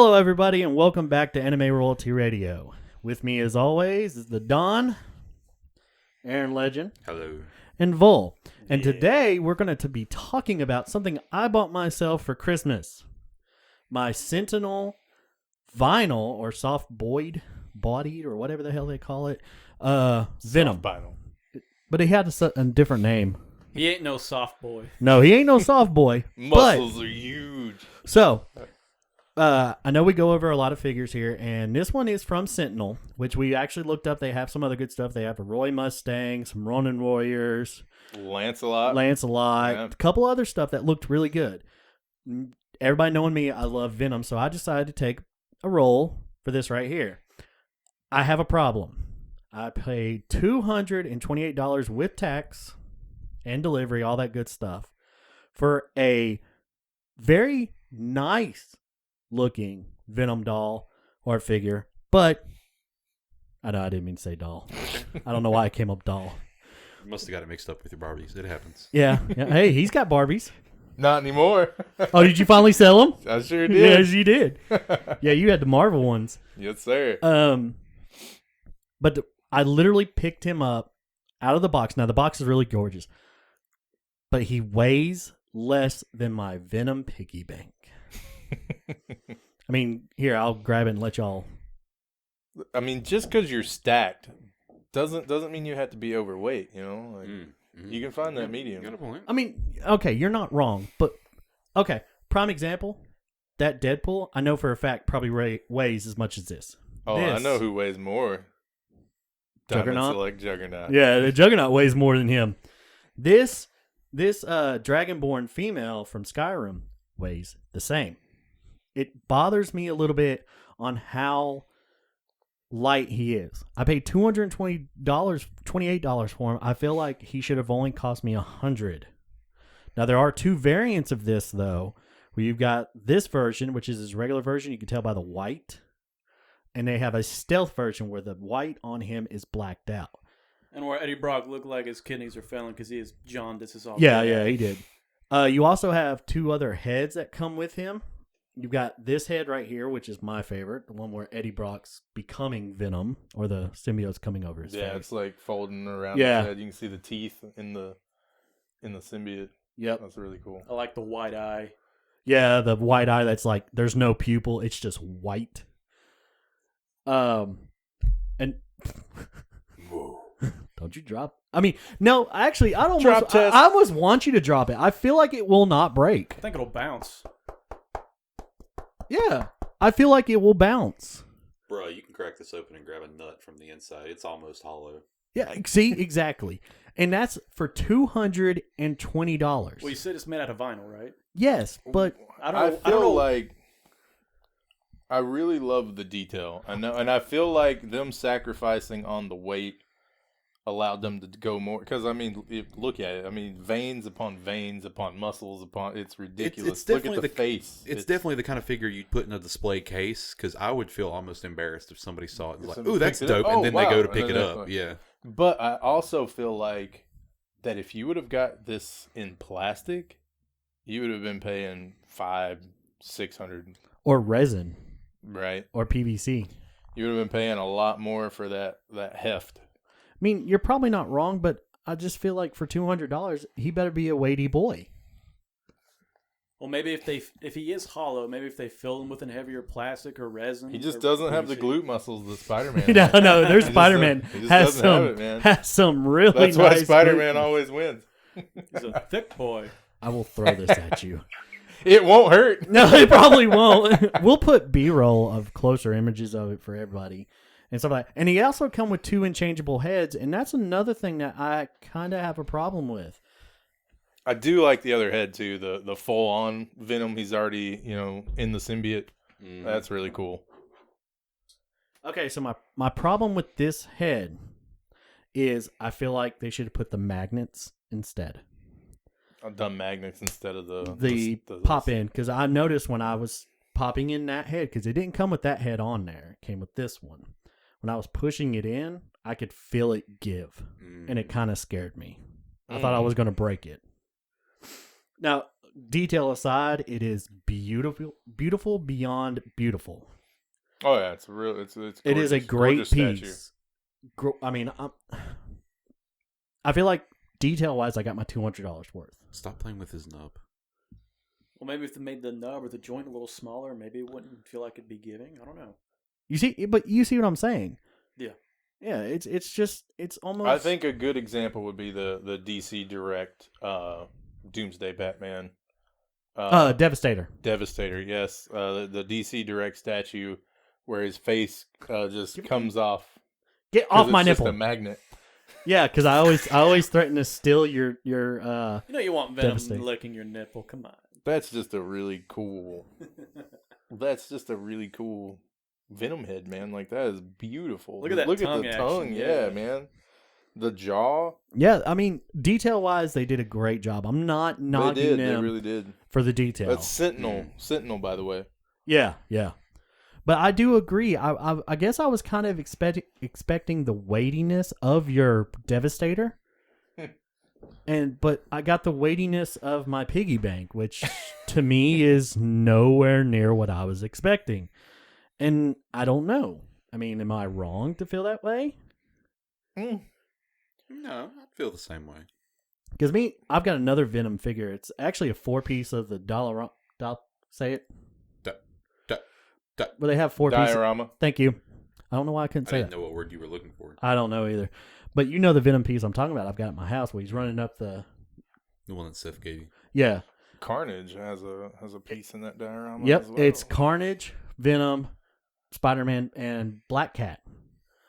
Hello, everybody, and welcome back to Anime Royalty Radio. With me, as always, is the Don, Aaron Legend, Hello, and Vol. And today, we're going to be talking about something I bought myself for Christmas. My Sentinel vinyl, or soft-bodied, or whatever the hell they call it, Venom. Vinyl. But he had a different name. He ain't no soft boy. No, he ain't no soft boy. Muscles are huge. So, I know we go over a lot of figures here, and this one is from Sentinel, which we actually looked up. They have some other good stuff. They have a Roy Mustang, some Ronin Warriors, Lancelot, yeah. A couple other stuff that looked really good. Everybody knowing me, I love Venom, so I decided to take a roll for this right here. I have a problem. I paid $228 with tax and delivery, all that good stuff, for a very nice looking Venom doll or figure, but I know I didn't mean to say doll. I don't know why I came up doll. you must have got it mixed up with your Barbies. It happens. Yeah. Hey, he's got Barbies. not anymore. Oh, did you finally sell them? I sure did. Yes, you did. Yeah, you had the Marvel ones. Yes, sir. But I literally picked him up out of the box. Now the box is really gorgeous, but he weighs less than my Venom piggy bank. I mean, here, I'll grab it and let y'all. I mean, just because you're stacked doesn't mean you have to be overweight. You know, like, you can find that medium. Got a point. I mean, okay, you're not wrong, but okay. Prime example, that Deadpool, I know for a fact probably weighs as much as this. Oh, I know who weighs more. Juggernaut? Select Juggernaut. Yeah, the Juggernaut weighs more than him. This Dragonborn female from Skyrim weighs the same. It bothers me a little bit on how light he is. I paid $228 for him. I feel like he should have only cost me $100. Now there are two variants of this though, where you've got this version, which is his regular version. You can tell by the white, and they have a stealth version where the white on him is blacked out. And where Eddie Brock looked like his kidneys are failing because he is jaundiced as all. Yeah, he did. You also have two other heads that come with him. You've got this head right here, which is my favorite, the one where Eddie Brock's becoming Venom, or the symbiote's coming over his face. Yeah, it's like folding around his head. You can see the teeth in the symbiote. Yep. That's really cool. I like the white eye. Yeah, the white eye that's like, there's no pupil, it's just white. And don't you drop? I mean, no, actually, I almost want you to drop it. I feel like it will not break. I think it'll bounce. Yeah, I feel like it will bounce. Bro, you can crack this open and grab a nut from the inside. It's almost hollow. Yeah, see, exactly. And that's for $220. Well, you said it's made out of vinyl, right? Yes, but I feel like I really love the detail. I know, and I feel like them sacrificing on the weight allowed them to go more. Because I mean, look at it. I mean, veins upon muscles upon. It's ridiculous. It's look at definitely the face. It's definitely the kind of figure you'd put in a display case. Because I would feel almost embarrassed if somebody saw it and was like, "Ooh, that's dope," and then they go to pick it up. Yeah. But I also feel like that if you would have got this in plastic, you would have been paying $500-$600 or resin, right? Or PVC. You would have been paying a lot more for that heft. I mean, you're probably not wrong, but I just feel like for $200, he better be a weighty boy. Well, maybe if he is hollow, maybe if they fill him with a heavier plastic or resin. He just doesn't have the glute muscles that Spider-Man has. No, there's Spider-Man has some really nice. That's why Spider-Man always wins. He's a thick boy. I will throw this at you. It won't hurt. No, it probably won't. We'll put B-roll of closer images of it for everybody. And stuff like that. And he also come with two interchangeable heads, and that's another thing that I kind of have a problem with. I do like the other head too, the full on Venom. He's already in the symbiote. That's really cool. Okay, so my problem with this head is I feel like they should have put the magnets instead. I've done magnets instead of the pop in, because I noticed when I was popping in that head, because it didn't come with that head on there, it came with this one. When I was pushing it in, I could feel it give, and it kind of scared me. I thought I was going to break it. Now, detail aside, it is beautiful, beautiful beyond beautiful. Oh yeah, it's It is a great piece. I mean, I feel like detail wise, I got my $200 worth. Stop playing with his nub. Well, maybe if they made the nub or the joint a little smaller, maybe it wouldn't feel like it'd be giving. I don't know. You see what I'm saying? Yeah. Yeah, it's almost. I think a good example would be the DC Direct Doomsday Batman. Devastator. Devastator, yes. The DC Direct statue where his face just comes off. Get off my it's nipple. Just a magnet. Yeah, because I always threaten to steal your. You you want Venom Devastator. licking your nipple. Come on. That's just a really cool. That's just a really cool Venom head, man. Like that is beautiful. Look at that Look tongue at the action, tongue, yeah, man. The jaw. Yeah, I mean, detail wise, they did a great job. I'm not knocking them. They really did. For the detail. That's Sentinel. Sentinel, by the way. Yeah. But I do agree. I guess I was kind of expecting the weightiness of your Devastator. But I got the weightiness of my piggy bank, which to me is nowhere near what I was expecting. And I don't know. I mean, am I wrong to feel that way? No, I feel the same way. Because I've got another Venom figure. It's actually a 4-piece of the say it. Where they have 4 pieces. Diorama. Thank you. I don't know why I couldn't say I that. didn't know what word you were looking for. I don't know either. But you know the Venom piece I'm talking about. I've got it at my house where he's running up the one that Seth gave you. Yeah. Carnage has a piece in that diorama. Yep. as well. It's Carnage, Venom, Spider-Man, and Black Cat.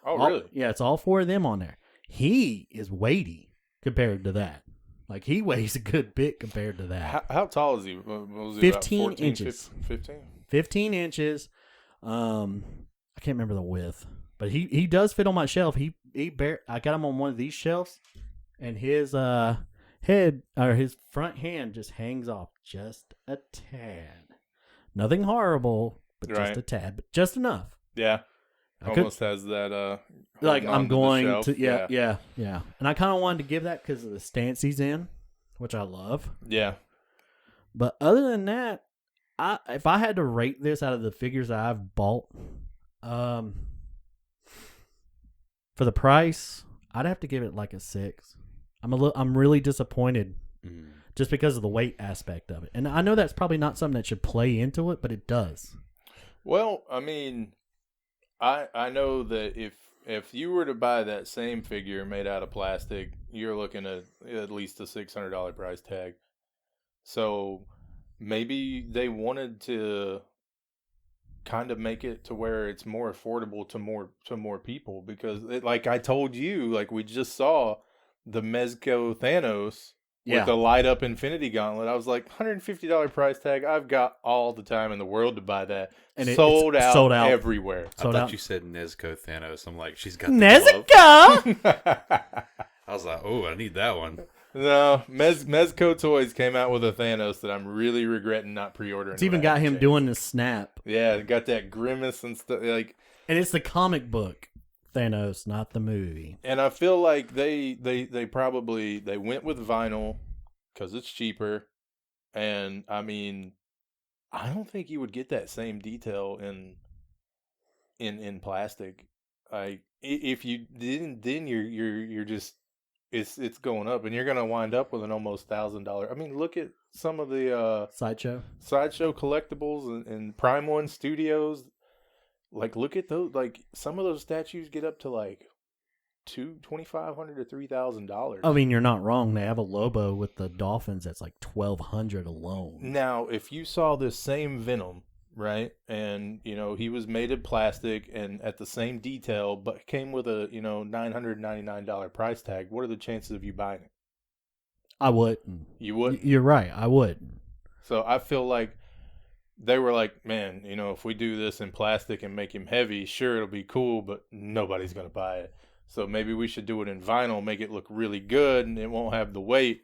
Oh, really? Yeah, it's all 4 of them on there. He is weighty compared to that. Like, he weighs a good bit compared to that. How tall is he? Was he 15 about 14, inches. 15? 15 inches. I can't remember the width, but he does fit on my shelf. I got him on one of these shelves, and his head or his front hand just hangs off just a tad. Nothing horrible, but just a tad, but just enough. Yeah. Almost has that like I'm going to yeah. And I kind of wanted to give that because of the stance he's in, which I love. Yeah. But other than that, if I had to rate this out of the figures that I've bought, for the price, I'd have to give it like a 6. I'm really disappointed just because of the weight aspect of it. And I know that's probably not something that should play into it, but it does. Well, I mean, I know that if you were to buy that same figure made out of plastic, you're looking at least a $600 price tag. So maybe they wanted to kind of make it to where it's more affordable to more people because like I told you, like we just saw the Mezco Thanos with the light up Infinity Gauntlet. I was like, $150 price tag. I've got all the time in the world to buy that. And it's sold out everywhere. I thought you said Mezco Thanos. I'm like, she's got the Mezco. I was like, oh, I need that one. No, Mezco Toys came out with a Thanos that I'm really regretting not pre-ordering. It's even got him doing the snap. Yeah, it got that grimace and stuff. Like, and it's the comic book Thanos, not the movie. And I feel like they probably went with vinyl because it's cheaper. And I mean, I don't think you would get that same detail in plastic. Like if you didn't, then you're just. It's going up, and you're going to wind up with an almost $1,000. I mean, look at some of the Sideshow collectibles and Prime One Studios. Like, look at those. Like, some of those statues get up to like $2,500 to $3,000. I mean, you're not wrong. They have a Lobo with the dolphins that's like $1,200 alone. Now, if you saw this same Venom, right, and he was made of plastic and at the same detail, but came with a $999 price tag, what are the chances of you buying it? I wouldn't. You would? You're right. I wouldn't. So I feel like they were like, man, if we do this in plastic and make him heavy, sure, it'll be cool, but nobody's gonna buy it. So maybe we should do it in vinyl, make it look really good, and it won't have the weight.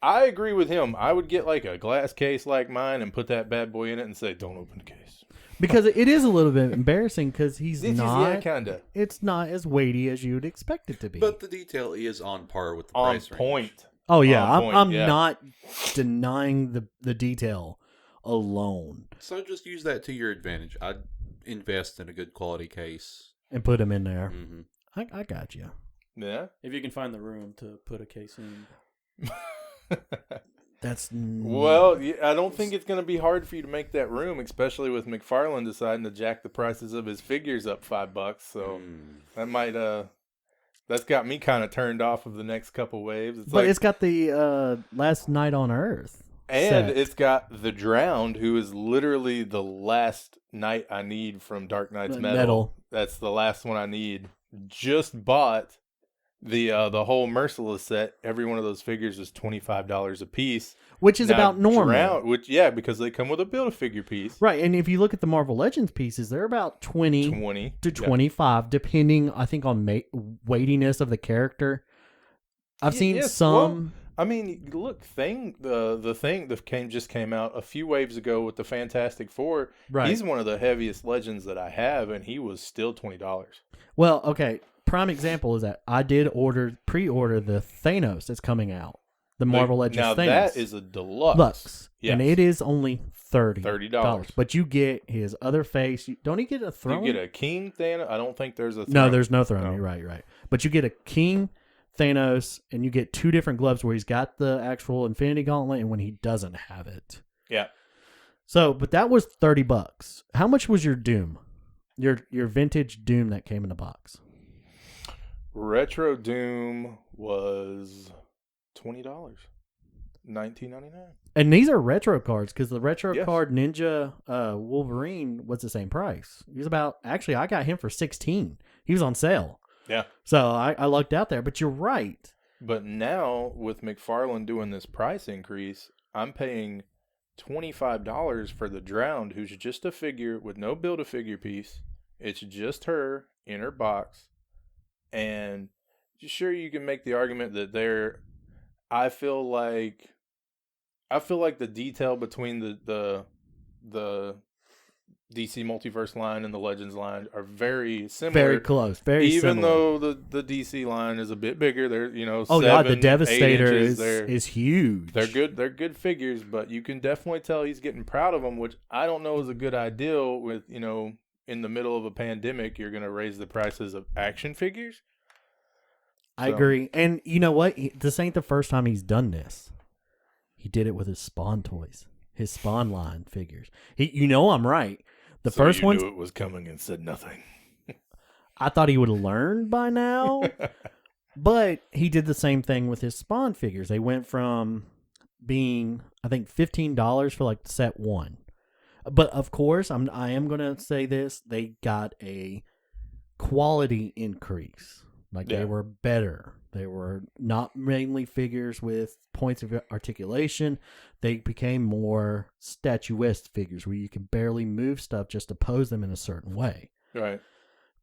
I agree with him. I would get like a glass case like mine and put that bad boy in it and say, don't open the case. Because it is a little bit embarrassing because he's not. Yeah, kind of. It's not as weighty as you would expect it to be. But the detail is on par with the price range. On point. Oh, yeah. On point, I'm not denying the detail alone. So just use that to your advantage. I'd invest in a good quality case. And put them in there. Mm-hmm. I got you. Yeah. If you can find the room to put a case in. That's well, I don't think it's going to be hard for you to make that room, especially with McFarlane deciding to jack the prices of his figures up $5. So that might that's got me kind of turned off of the next couple waves. It's got the Last Night on Earth. And set. It's got the Drowned, who is literally the last knight I need from Dark Knight's Metal. That's the last one I need. Just bought the whole Merciless set. Every one of those figures is $25 a piece, which is about normal. Because they come with a Build-A-Figure piece, right? And if you look at the Marvel Legends pieces, they're about 20 to 25, depending, I think, on weightiness of the character. I've seen some. Well, I mean, look, the thing that just came out a few waves ago with the Fantastic Four. Right. He's one of the heaviest Legends that I have, and he was still $20. Well, okay. Prime example is that I did pre-order the Thanos that's coming out. The Marvel Legends now Thanos. That is a deluxe. Yes. And it is only $30. But you get his other face. Don't he get a throne? You get a King Thanos. I don't think there's a throne. No, there's no throne. No. You're right. But you get a King Thanos, and you get 2 different gloves where he's got the actual Infinity Gauntlet and when he doesn't have it. Yeah. So, but that was $30. How much was your Doom? Your vintage Doom that came in the box? Retro Doom was $20, $19.99. And these are retro cards because the retro card Ninja Wolverine was the same price. He was actually I got him for $16. He was on sale. Yeah. So I lucked out there, but you're right. But now with McFarlane doing this price increase, I'm paying $25 for the Drowned, who's just a figure with no Build-A-Figure piece. It's just her in her box. And sure, you can make the argument that I feel like the detail between the DC Multiverse line and the Legends line are very similar. Very close. Even similar. though the DC line is a bit bigger. They're, the Devastator is huge. They're good figures, but you can definitely tell he's getting proud of them, which I don't know is a good ideal with, in the middle of a pandemic, you're going to raise the prices of action figures. I agree. And you know what? This ain't the first time he's done this. He did it with his Spawn toys, his Spawn line figures. I'm right. The first one. Knew it was coming and said nothing. I thought he would have learned by now. But he did the same thing with his Spawn figures. They went from being, I think, $15 for like set 1. But of course, I am going to say this. They got a quality increase. They were better. They were not mainly figures with points of articulation. They became more statuesque figures where you can barely move stuff just to pose them in a certain way. Right.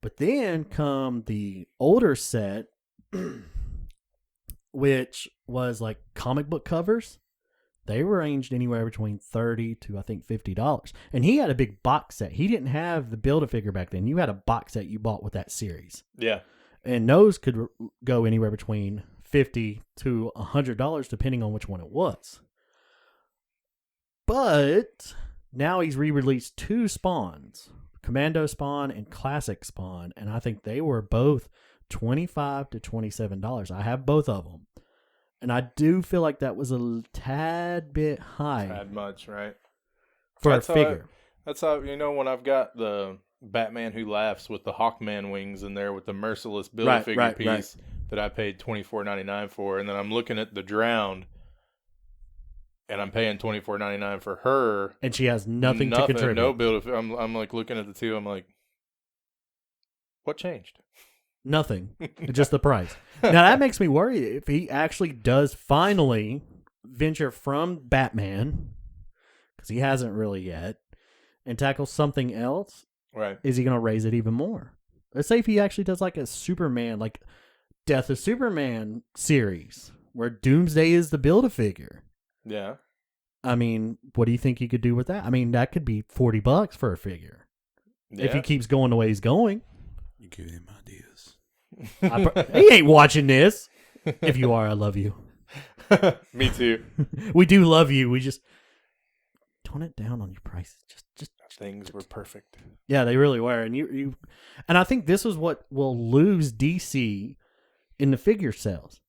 But then come the older set, which was like comic book covers. They were ranged anywhere between $30 to, I think, $50. And he had a big box set. He didn't have the Build-A-Figure back then. You had a box set you bought with that series. Yeah. And those could go anywhere between $50 to $100, depending on which one it was. But now he's re-released 2 Spawns, Commando Spawn and Classic Spawn, and I think they were both $25 to $27. I have both of them. And I do feel like that was a tad bit high. Tad much, right? For a figure. That's how, when I've got the Batman Who Laughs with the Hawkman wings in there with the Merciless Build-A-Figure piece that I paid $24.99 for, and then I'm looking at the Drowned, and I'm paying $24.99 for her, and she has nothing to contribute. No Build-A-Figure. I'm like looking at the two. I'm like, what changed? Nothing. Just the price. Now that makes me worry if he actually does finally venture from Batman, because he hasn't really yet, and tackle something else. Right. Is he going to raise it even more? Let's say if he actually does like a Superman, like Death of Superman series, where Doomsday is the Build-A-Figure. Yeah. I mean, what do you think he could do with that? I mean, that could be $40 for a figure. Yeah. If he keeps going the way he's going. You give him ideas. He ain't watching this. If you are, I love you. Me too. We do love you. We just tone it down on your prices. Just Things were perfect. yeah, they really were. And and I think this is what will lose DC in the figure sales.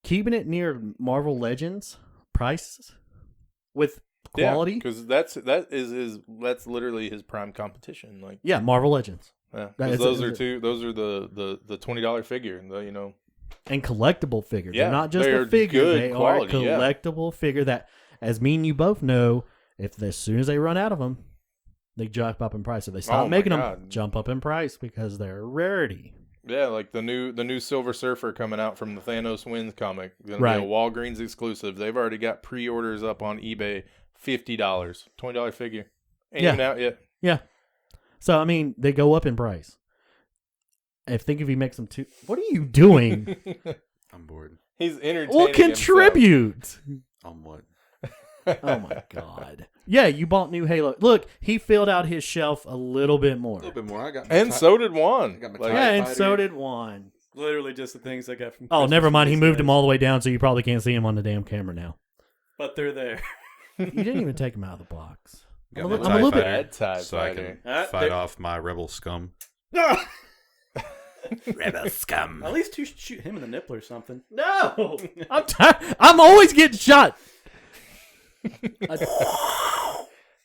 Keeping it near Marvel Legends prices with quality. Because that's literally his prime competition. Like Yeah, Marvel Legends. yeah, those are the $20 figure, And collectible figures. Yeah, they're not just they're a figure. good They quality, are a collectible figure that, as me and you both know, if as soon as they run out of them, they jump up in price. If they stop making them, jump up in price because they're a rarity. Yeah, like the new Silver Surfer coming out from the Thanos Wins comic. Gonna Right. be a Walgreens exclusive. They've already got pre-orders up on eBay. $50, $20 figure. Ain't even out yet. Yeah. So I mean, they go up in price. If he makes them too. What are you doing? I'm bored. He's entertaining. Well, contribute. On what? Oh my god. Yeah, you bought new Halo. Look, he filled out his shelf a little bit more. A little bit more. I got, And so did Juan. I got my Like, Yeah, TIE and fighter. so did Juan. Literally just the things I got from. Oh, Christmas never mind. from He these moved guys. them all the way down, so you probably can't see him on the damn camera now. But they're there. You didn't even take him out of the box. Got I'm my a TIE little bit- fighter Bad TIE so I fighter. can fight off my rebel scum. Rebel scum. At least you should shoot him in the nipple or something. No, I'm tired. I'm always getting shot.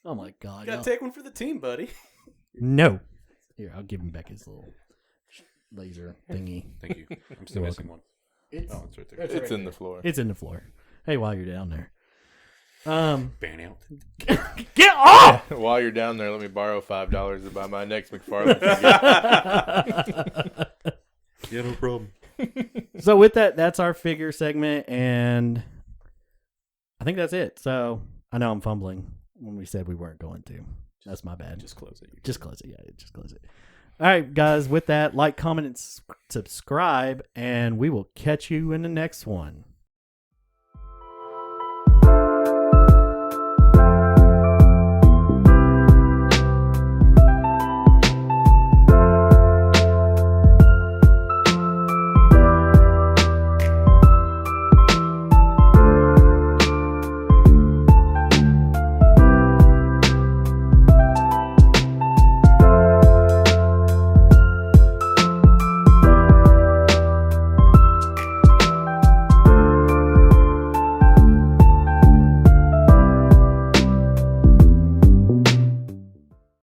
Oh my god! You gotta take one for the team, buddy. No. Here, I'll give him back his little laser thingy. Thank you. I'm still You're missing one. It's Oh, it's right there. It's in the floor. it's in the floor. Hey, while you're down there, Ban out. get off. While you're down there, let me borrow $5 to buy my next McFarlane figure. Yeah, no problem. So with that, that's our figure segment, and I think that's it. So I know I'm fumbling when we said we weren't going to. That's my bad. Just close it. Just close it. Yeah, just close it. All right, guys. With that, like, comment, and subscribe, and we will catch you in the next one.